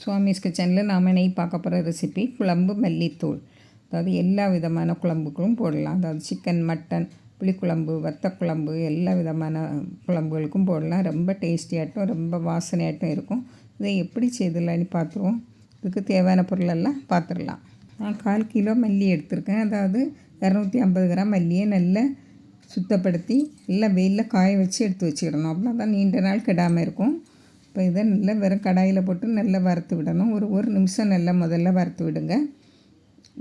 சுவாமிஸ் கிச்சனில் நாம் நெய் பார்க்க போகிற ரெசிபி குழம்பு மல்லித்தூள். அதாவது எல்லா விதமான குழம்புகளும் போடலாம். அதாவது சிக்கன், மட்டன், புளிக்குழம்பு, வத்தக்குழம்பு, எல்லா விதமான குழம்புகளுக்கும் போடலாம். ரொம்ப டேஸ்டியாகட்டும், ரொம்ப வாசனையாகட்டும் இருக்கும். இதை எப்படி செய்துலான்னு பார்த்துருவோம். இதுக்கு தேவையான பொருளெல்லாம் பார்த்துடலாம். நான் 1/4 கிலோ மல்லி எடுத்திருக்கேன். அதாவது 250 கிராம் மல்லியை நல்லா சுத்தப்படுத்தி எல்லாம் வெயிலில் காய வச்சு எடுத்து வச்சுக்கிடணும். அப்படின்னா தான் நீண்ட நாள் கெடாமல் இருக்கும். இப்போ இதை நல்லா வெறும் கடாயில் போட்டு நல்லா வறுத்து விடணும். ஒரு நிமிஷம் நல்லா முதல்ல வறுத்து விடுங்க.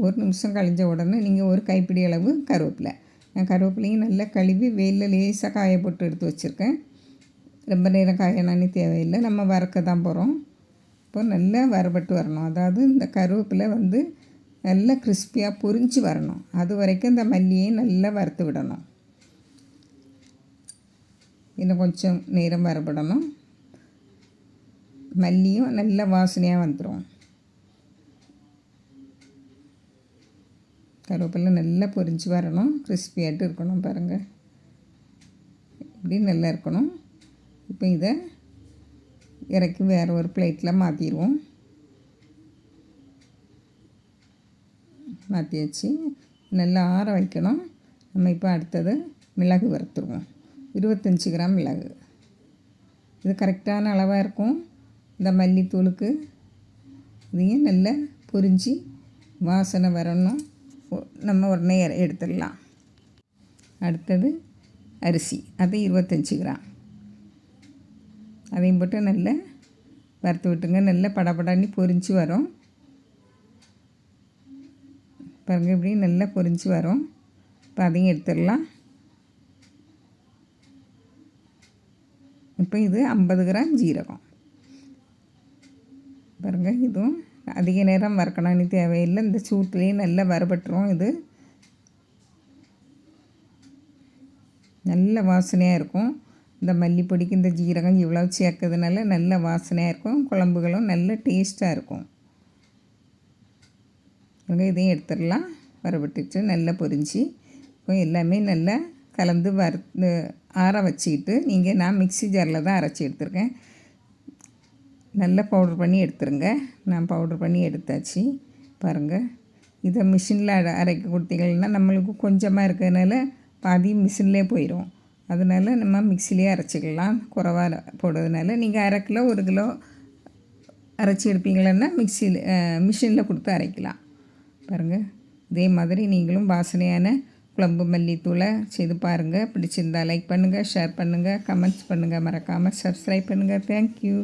1 நிமிஷம் கழிஞ்ச உடனே நீங்கள் ஒரு கைப்பிடி அளவு கருவேப்பிலை. நான் கருவேப்பிலையும் நல்லா கழுவி வெயிலில் லேசாக காய போட்டு எடுத்து வச்சுருக்கேன். ரொம்ப நேரம் காயணும்னு தேவையில்லை, நம்ம வறுக்க தான் போகிறோம். இப்போ நல்லா வறுபட்டு வரணும். அதாவது இந்த கருவேப்பிலை நல்லா கிறிஸ்பியாக பொரிஞ்சு வரணும். அது வரைக்கும் இந்த மல்லியை நல்லா வறுத்து விடணும். இன்னும் கொஞ்சம் நேரம் வறுபடணும். மல்லியும் நல்ல வாசனையாக வந்துடும். கருவேப்பிலை நல்லா பொரிஞ்சு வரணும், கிறிஸ்பியாகிட்டு இருக்கணும். பாருங்கள், இப்படி நல்லா இருக்கணும். இப்போ இதை இறக்கி வேறு ஒரு பிளேட்டில் மாற்றிடுவோம். மாற்றியாச்சு. நல்லா ஆற வைக்கணும். நம்ம இப்போ அடுத்தது மிளகு வறுத்துருவோம். 25 கிராம் மிளகு. இது கரெக்டான அளவாக இருக்கும் இந்த மல்லித்தூளுக்கு. இதையும் நல்லா பொரிஞ்சு வாசனை வரணும். நம்ம உடனே எடுத்துடலாம். அடுத்தது அரிசி, அது 25 கிராம். அதையும் போட்டு நல்லா வறுத்து விட்டுங்க. நல்லா படபடன்னு பொரிஞ்சு வரும். பாருங்கள், இப்படி நல்லா பொரிஞ்சு வரும். இப்போ அதையும் எடுத்துடலாம். இப்போ இது 50 கிராம் ஜீரகம். பாருங்கள், இதுவும் அதிக நேரம் வறுக்கணும்னு தேவையில்லை. இந்த சூட்லேயே நல்லா வறுபட்டுரும். இது நல்ல வாசனையாக இருக்கும். இந்த மல்லிப்பொடிக்கு இந்த ஜீரகம் இவ்வளோ சேர்க்கறதுனால நல்ல வாசனையாக இருக்கும். குழம்புகளும் நல்ல டேஸ்ட்டாக இருக்கும். இதையும் எடுத்துடலாம். வறுபட்டுச்சு, நல்லா பொரிஞ்சு. இப்போ எல்லாமே நல்லா கலந்து ஆற வச்சுக்கிட்டு நான் மிக்ஸி ஜாரில் தான் அரைச்சி எடுத்துருக்கேன். நல்லா பவுட்ரு பண்ணி எடுத்துருங்க. நான் பவுட்ரு பண்ணி எடுத்தாச்சு. பாருங்கள், இதை மிஷினில் அரைக்க கொடுத்தீங்கன்னா நம்மளுக்கு கொஞ்சமாக இருக்கிறதுனால பாதி மிஷின்லேயே போயிடும். அதனால் நம்ம மிக்ஸிலே அரைச்சிக்கலாம். குறைவாக போடுறதுனால நீங்கள் 1/2 கிலோ 1 கிலோ அரைச்சி எடுப்பீங்களன்னா மிஷினில் கொடுத்து அரைக்கலாம். பாருங்கள், இதே மாதிரி நீங்களும் வாசனையான குழம்பு மல்லித்தூளை செய்து பாருங்கள். பிடிச்சிருந்தால் லைக் பண்ணுங்கள், ஷேர் பண்ணுங்கள், கமெண்ட்ஸ் பண்ணுங்கள். மறக்காமல் சப்ஸ்கிரைப் பண்ணுங்கள். தேங்க்யூ.